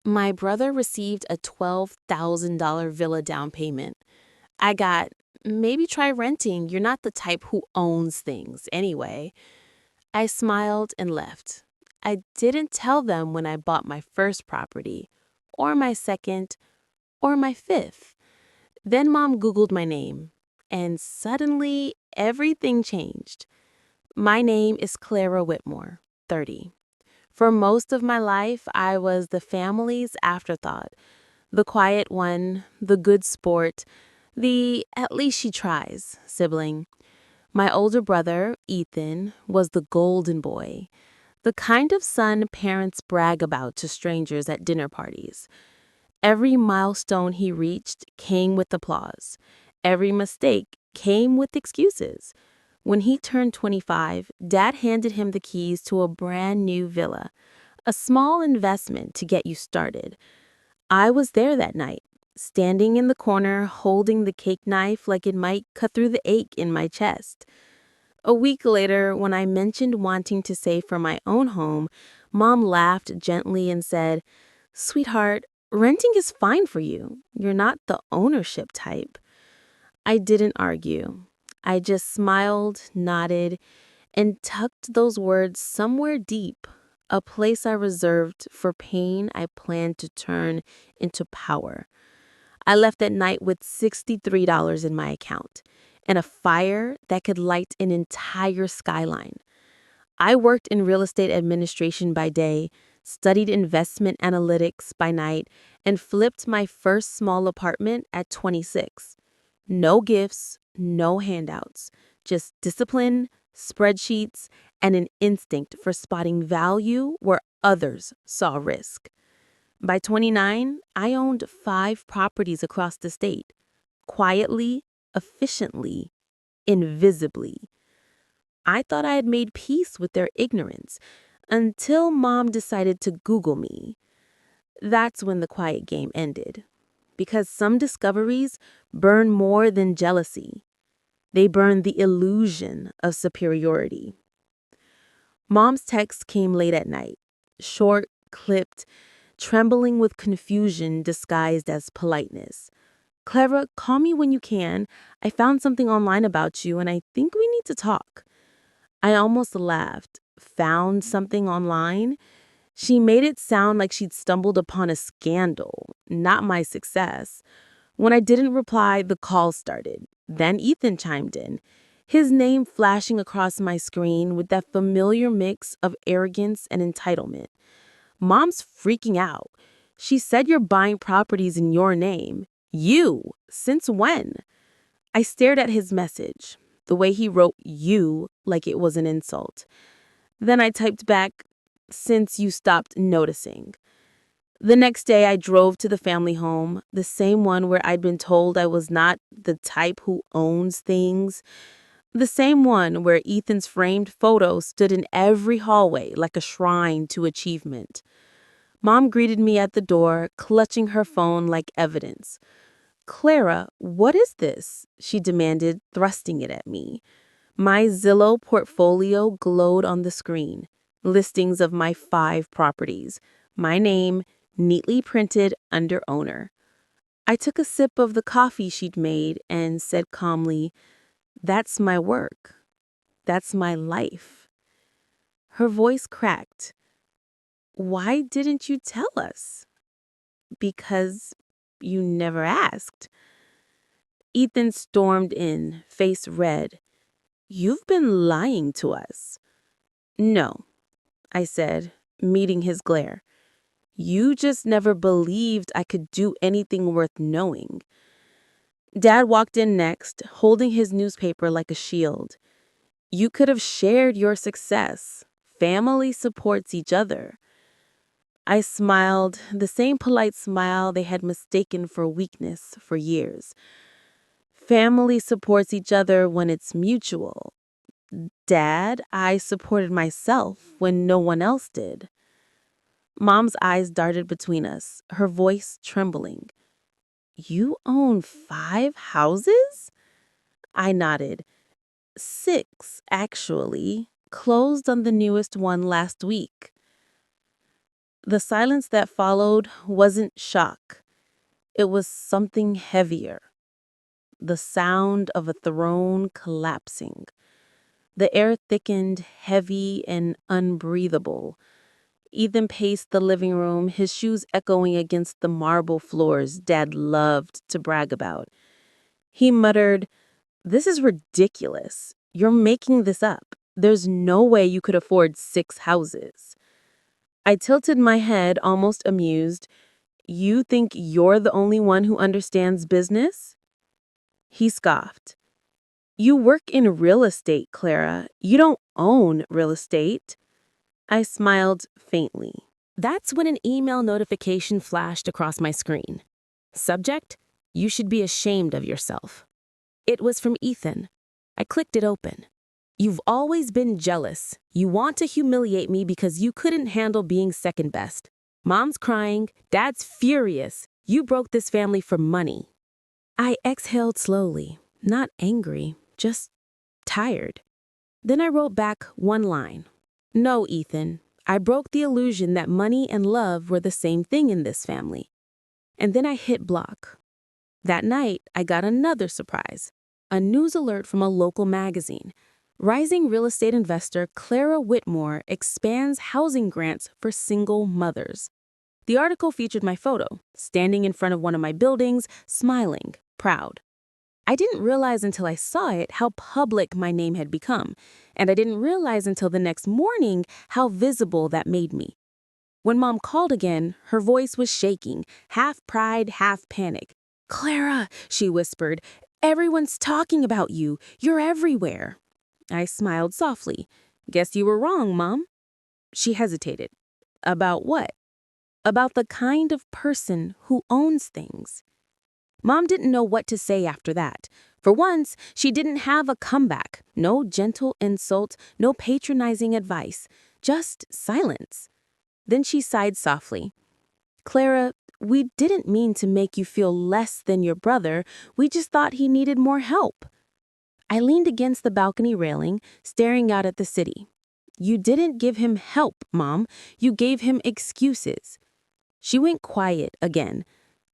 My brother received a $12,000 villa down payment. I got, maybe try renting. You're not the type who owns things anyway. I smiled and left. I didn't tell them when I bought my first property, or my second, or my fifth. Then Mom Googled my name, and suddenly everything changed. My name is Clara Whitmore, 30. For most of my life, I was the family's afterthought, the quiet one, the good sport, the at least she tries sibling. My older brother, Ethan, was the golden boy, the kind of son parents brag about to strangers at dinner parties. Every milestone he reached came with applause. Every mistake came with excuses. When he turned 25, Dad handed him the keys to a brand new villa, a small investment to get you started. I was there that night, standing in the corner holding the cake knife like it might cut through the ache in my chest. A week later, when I mentioned wanting to save for my own home, Mom laughed gently and said, "Sweetheart, renting is fine for you. You're not the ownership type." I didn't argue. I just smiled, nodded, and tucked those words somewhere deep, a place I reserved for pain I planned to turn into power. I left that night with $63 in my account and a fire that could light an entire skyline. I worked in real estate administration by day, studied investment analytics by night, and flipped my first small apartment at 26. No gifts, no handouts, just discipline, spreadsheets, and an instinct for spotting value where others saw risk. By 29, I owned 5 properties across the state, quietly, efficiently, invisibly. I thought I had made peace with their ignorance until Mom decided to Google me. That's when the quiet game ended. Because some discoveries burn more than jealousy. They burn the illusion of superiority. Mom's text came late at night, short, clipped, trembling with confusion disguised as politeness. "Clara, call me when you can. I found something online about you and I think we need to talk." I almost laughed. Found something online? She made it sound like she'd stumbled upon a scandal, not my success. When I didn't reply, the call started. Then Ethan chimed in, his name flashing across my screen with that familiar mix of arrogance and entitlement. "Mom's freaking out. She said you're buying properties in your name. You? Since when?" I stared at his message, the way he wrote "you" like it was an insult. Then I typed back, "Since you stopped noticing." The next day, I drove to the family home, the same one where I'd been told I was not the type who owns things, the same one where Ethan's framed photo stood in every hallway like a shrine to achievement. Mom greeted me at the door, clutching her phone like evidence. "Clara, what is this?" she demanded, thrusting it at me. My Zillow portfolio glowed on the screen. Listings of my 5 properties. My name, neatly printed under owner. I took a sip of the coffee she'd made and said calmly, "That's my work. That's my life." Her voice cracked. "Why didn't you tell us?" "Because you never asked." Ethan stormed in, face red. "You've been lying to us." "No," I said, meeting his glare. "You just never believed I could do anything worth knowing." Dad walked in next, holding his newspaper like a shield. "You could have shared your success. Family supports each other." I smiled, the same polite smile they had mistaken for weakness for years. Family supports each other when it's mutual. Dad, I supported myself when no one else did. Mom's eyes darted between us, her voice trembling. "You own 5 houses?" I nodded. 6, actually. Closed on the newest one last week. The silence that followed wasn't shock. It was something heavier. The sound of a throne collapsing. The air thickened, heavy and unbreathable. Ethan paced the living room, his shoes echoing against the marble floors Dad loved to brag about. He muttered, "This is ridiculous. You're making this up. There's no way you could afford 6 houses." I tilted my head, almost amused. "You think you're the only one who understands business?" He scoffed. "You work in real estate, Clara. You don't own real estate." I smiled faintly. That's when an email notification flashed across my screen. Subject: You should be ashamed of yourself. It was from Ethan. I clicked it open. "You've always been jealous. You want to humiliate me because you couldn't handle being second best. Mom's crying. Dad's furious. You broke this family for money." I exhaled slowly, not angry, just tired. Then I wrote back one line. "No, Ethan. I broke the illusion that money and love were the same thing in this family." And then I hit block. That night, I got another surprise. A news alert from a local magazine. Rising real estate investor Clara Whitmore expands housing grants for single mothers. The article featured my photo, standing in front of one of my buildings, smiling, proud. I didn't realize until I saw it how public my name had become, and I didn't realize until the next morning how visible that made me. When Mom called again, her voice was shaking, half pride, half panic. "Clara," she whispered, "everyone's talking about you. You're everywhere." I smiled softly. "Guess you were wrong, Mom." She hesitated. "About what?" "About the kind of person who owns things." Mom didn't know what to say after that. For once, she didn't have a comeback. No gentle insult, no patronizing advice, just silence. Then she sighed softly. "Clara, we didn't mean to make you feel less than your brother. We just thought he needed more help." I leaned against the balcony railing, staring out at the city. "You didn't give him help, Mom. You gave him excuses." She went quiet again.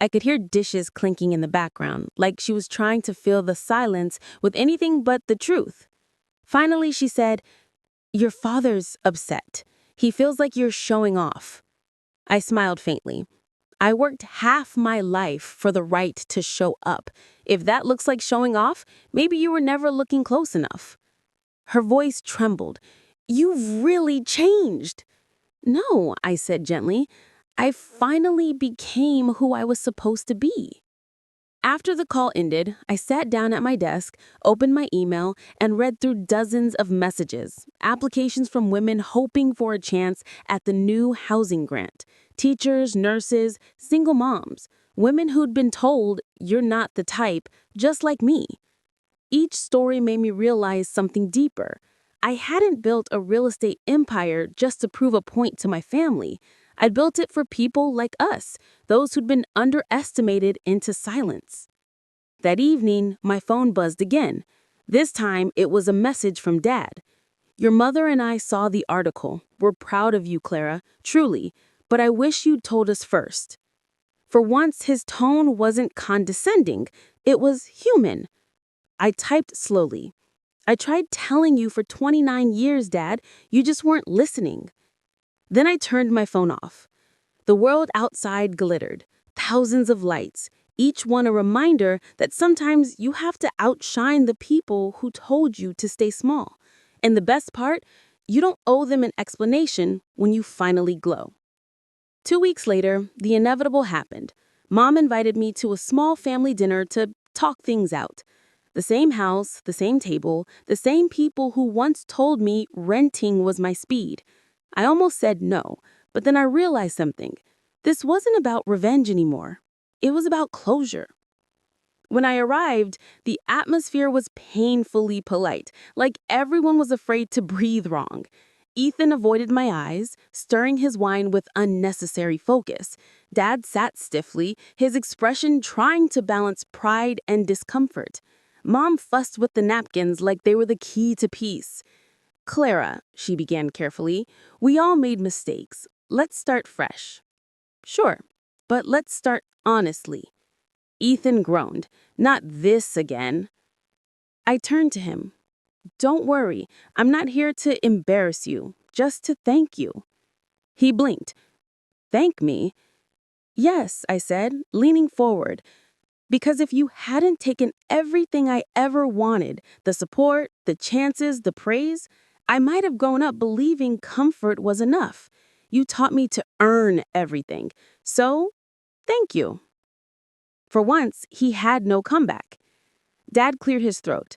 I could hear dishes clinking in the background, like she was trying to fill the silence with anything but the truth. Finally, she said, "Your father's upset. He feels like you're showing off." I smiled faintly. "I worked half my life for the right to show up. If that looks like showing off, maybe you were never looking close enough." Her voice trembled. "You've really changed." "No," I said gently. "I finally became who I was supposed to be." After the call ended, I sat down at my desk, opened my email, and read through dozens of messages, applications from women hoping for a chance at the new housing grant. Teachers, nurses, single moms, women who'd been told, "You're not the type," just like me. Each story made me realize something deeper. I hadn't built a real estate empire just to prove a point to my family. I'd built it for people like us, those who'd been underestimated into silence. That evening, my phone buzzed again. This time, it was a message from Dad. "Your mother and I saw the article. We're proud of you, Clara, truly, but I wish you'd told us first." For once, his tone wasn't condescending. It was human. I typed slowly. "I tried telling you for 29 years, Dad. You just weren't listening." Then I turned my phone off. The world outside glittered. Thousands of lights, each one a reminder that sometimes you have to outshine the people who told you to stay small. And the best part, you don't owe them an explanation when you finally glow. 2 weeks later, the inevitable happened. Mom invited me to a small family dinner to talk things out. The same house, the same table, the same people who once told me renting was my speed. I almost said no, but then I realized something. This wasn't about revenge anymore. It was about closure. When I arrived, the atmosphere was painfully polite, like everyone was afraid to breathe wrong. Ethan avoided my eyes, stirring his wine with unnecessary focus. Dad sat stiffly, his expression trying to balance pride and discomfort. Mom fussed with the napkins like they were the key to peace. "Clara," she began carefully, "we all made mistakes. let's start fresh. Sure, but let's start honestly. Ethan groaned. Not this again. I turned to him. Don't worry, I'm not here to embarrass you, just to thank you. He blinked. Thank me? Yes, I said, leaning forward. Because if you hadn't taken everything I ever wanted, the support, the chances, the praise, I might have grown up believing comfort was enough. You taught me to earn everything. So, thank you. For once, he had no comeback. Dad cleared his throat.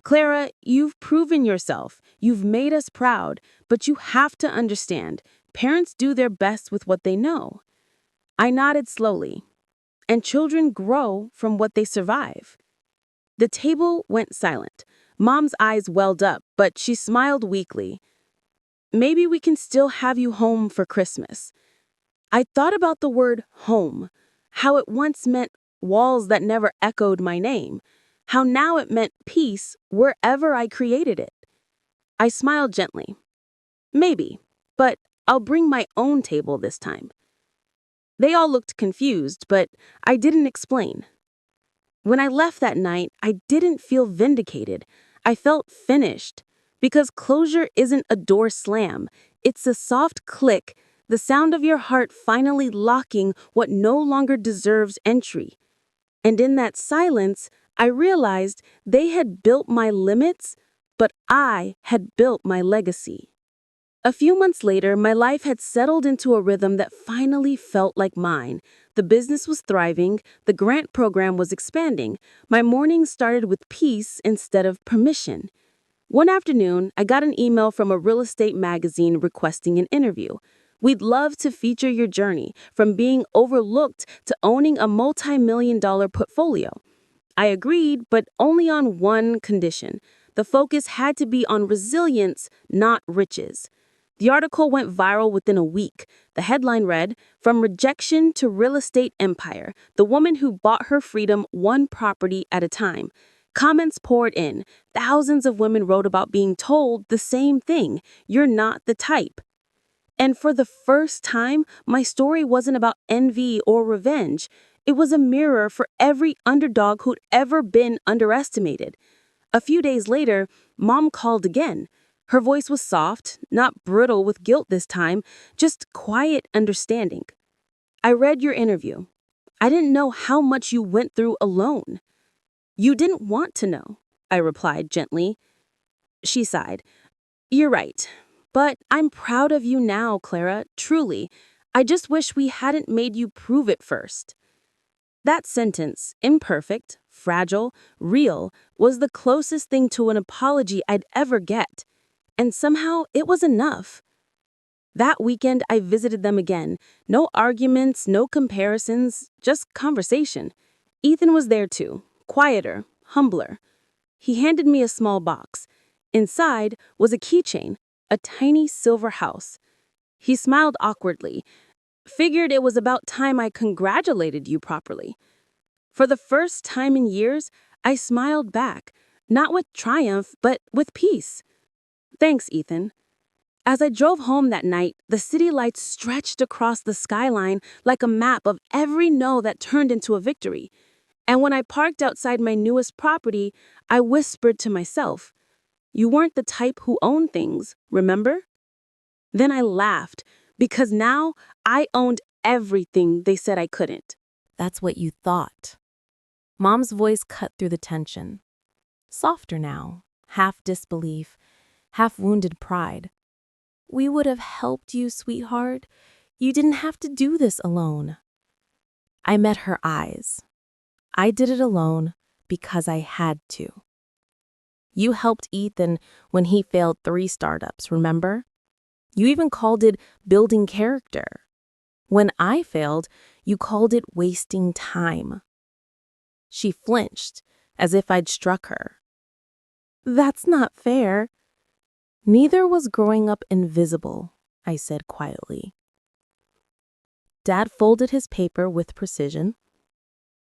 Clara, you've proven yourself. You've made us proud. But you have to understand, parents do their best with what they know. I nodded slowly. And children grow from what they survive. The table went silent. Mom's eyes welled up, but she smiled weakly. Maybe we can still have you home for Christmas. I thought about the word home, how it once meant walls that never echoed my name, how now it meant peace wherever I created it. I smiled gently. Maybe, but I'll bring my own table this time. They all looked confused, but I didn't explain. When I left that night, I didn't feel vindicated. I felt finished. Because closure isn't a door slam. It's a soft click, the sound of your heart finally locking what no longer deserves entry. And in that silence, I realized they had built my limits, but I had built my legacy. A few months later, my life had settled into a rhythm that finally felt like mine. The business was thriving, the grant program was expanding. My mornings started with peace instead of permission. One afternoon, I got an email from a real estate magazine requesting an interview. We'd love to feature your journey, from being overlooked to owning a multi-million-dollar portfolio. I agreed, but only on one condition. The focus had to be on resilience, not riches. The article went viral within a week. The headline read, "From Rejection to Real Estate Empire, the woman who bought her freedom one property at a time." Comments poured in. Thousands of women wrote about being told the same thing. You're not the type. And for the first time, my story wasn't about envy or revenge. It was a mirror for every underdog who'd ever been underestimated. A few days later, Mom called again. Her voice was soft, not brittle with guilt this time, just quiet understanding. I read your interview. I didn't know how much you went through alone. You didn't want to know, I replied gently. She sighed. You're right. But I'm proud of you now, Clara, truly. I just wish we hadn't made you prove it first. That sentence, imperfect, fragile, real, was the closest thing to an apology I'd ever get. And somehow it was enough. That weekend, I visited them again. No arguments, no comparisons, just conversation. Ethan was there too, quieter, humbler. He handed me a small box. Inside was a keychain, a tiny silver house. He smiled awkwardly. Figured it was about time I congratulated you properly. For the first time in years, I smiled back, not with triumph, but with peace. Thanks, Ethan. As I drove home that night, the city lights stretched across the skyline like a map of every no that turned into a victory. And when I parked outside my newest property, I whispered to myself, you weren't the type who owned things, remember? Then I laughed, because now I owned everything they said I couldn't. That's what you thought. Mom's voice cut through the tension. Softer now, half disbelief, half wounded pride. We would have helped you, sweetheart. You didn't have to do this alone. I met her eyes. I did it alone because I had to. You helped Ethan when he failed 3 startups, remember? You even called it building character. When I failed, you called it wasting time. She flinched, as if I'd struck her. That's not fair. Neither was growing up invisible, I said quietly. Dad folded his paper with precision.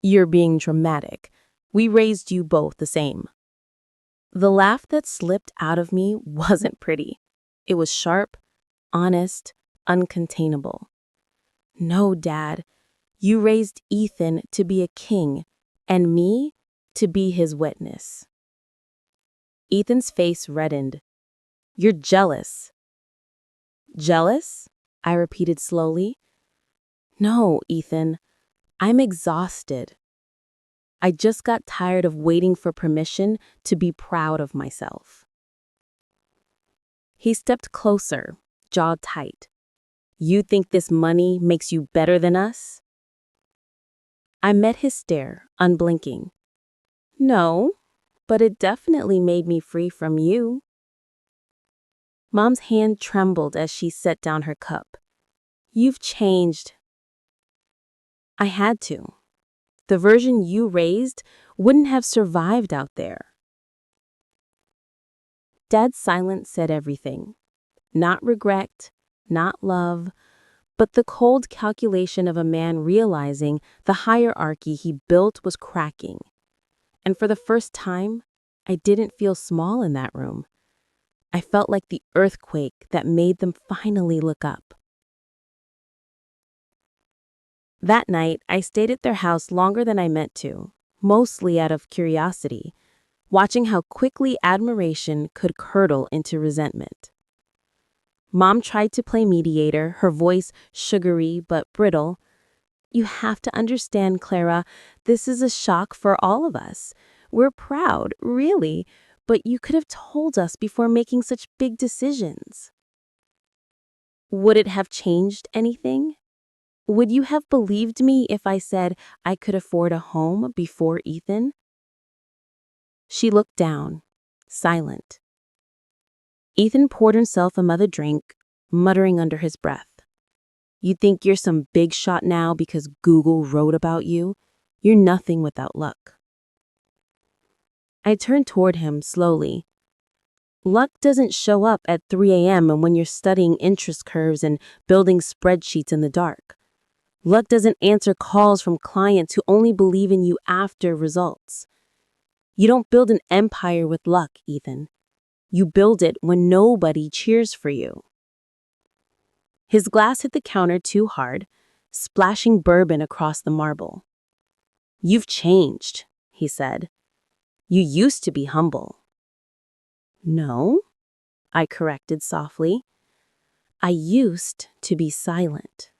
You're being dramatic. We raised you both the same. The laugh that slipped out of me wasn't pretty. It was sharp, honest, uncontainable. No, Dad, you raised Ethan to be a king, and me to be his witness. Ethan's face reddened. You're jealous. Jealous? I repeated slowly. No, Ethan, I'm exhausted. I just got tired of waiting for permission to be proud of myself. He stepped closer, jaw tight. You think this money makes you better than us? I met his stare, unblinking. No, but it definitely made me free from you. Mom's hand trembled as she set down her cup. You've changed. I had to. The version you raised wouldn't have survived out there. Dad's silence said everything. Not regret, not love, but the cold calculation of a man realizing the hierarchy he built was cracking. And for the first time, I didn't feel small in that room. I felt like the earthquake that made them finally look up. That night, I stayed at their house longer than I meant to, mostly out of curiosity, watching how quickly admiration could curdle into resentment. Mom tried to play mediator, her voice sugary but brittle. You have to understand, Clara, this is a shock for all of us. We're proud, really, but you could have told us before making such big decisions. Would it have changed anything? Would you have believed me if I said I could afford a home before Ethan? She looked down, silent. Ethan poured himself another drink, muttering under his breath. You think you're some big shot now because Google wrote about you? You're nothing without luck. I turned toward him slowly. Luck doesn't show up at 3 a.m. and when you're studying interest curves and building spreadsheets in the dark. Luck doesn't answer calls from clients who only believe in you after results. You don't build an empire with luck, Ethan. You build it when nobody cheers for you. His glass hit the counter too hard, splashing bourbon across the marble. You've changed, he said. You used to be humble. No, I corrected softly. I used to be silent.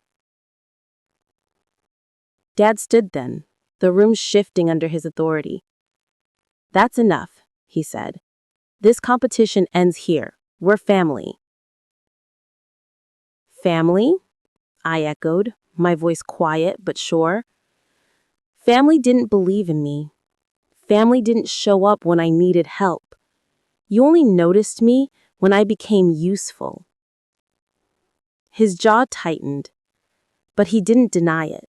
Dad stood then, the room shifting under his authority. That's enough, he said. This competition ends here. We're family. Family? I echoed, my voice quiet but sure. Family didn't believe in me. Family didn't show up when I needed help. You only noticed me when I became useful. His jaw tightened, but he didn't deny it.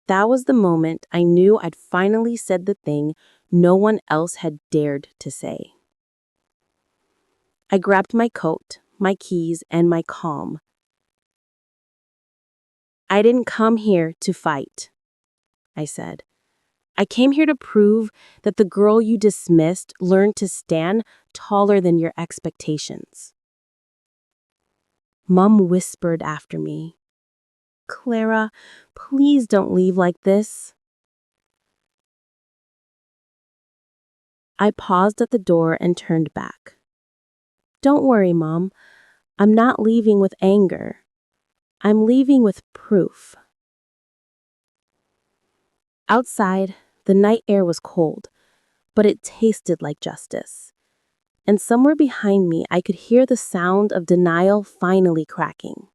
That was the moment I knew I'd finally said the thing no one else had dared to say. I grabbed my coat, my keys, and my calm. I didn't come here to fight, I said. I came here to prove that the girl you dismissed learned to stand taller than your expectations. Mom whispered after me, Clara, please don't leave like this. I paused at the door and turned back. Don't worry, Mom. I'm not leaving with anger. I'm leaving with proof. Outside, the night air was cold, but it tasted like justice. And somewhere behind me, I could hear the sound of denial finally cracking.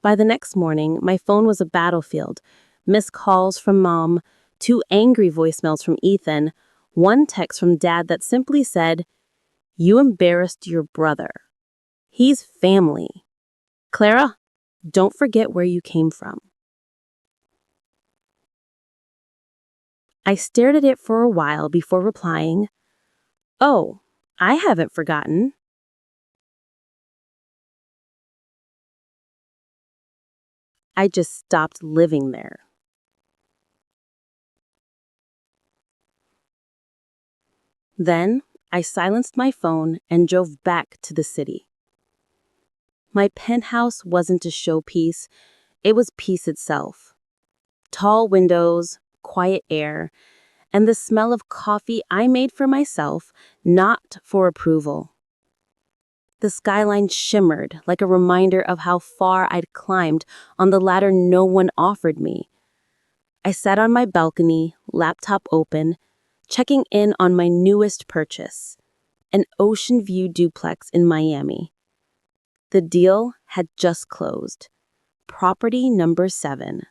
By the next morning, my phone was a battlefield. Missed calls from Mom, 2 angry voicemails from Ethan, 1 text from Dad that simply said, You embarrassed your brother. He's family. Clara, don't forget where you came from. I stared at it for a while before replying, Oh, I haven't forgotten. I just stopped living there. Then, I silenced my phone and drove back to the city. My penthouse wasn't a showpiece, it was peace itself. Tall windows, quiet air, and the smell of coffee I made for myself, not for approval. The skyline shimmered like a reminder of how far I'd climbed on the ladder no one offered me. I sat on my balcony, laptop open, checking in on my newest purchase, an ocean view duplex in Miami. The deal had just closed. Property number 7.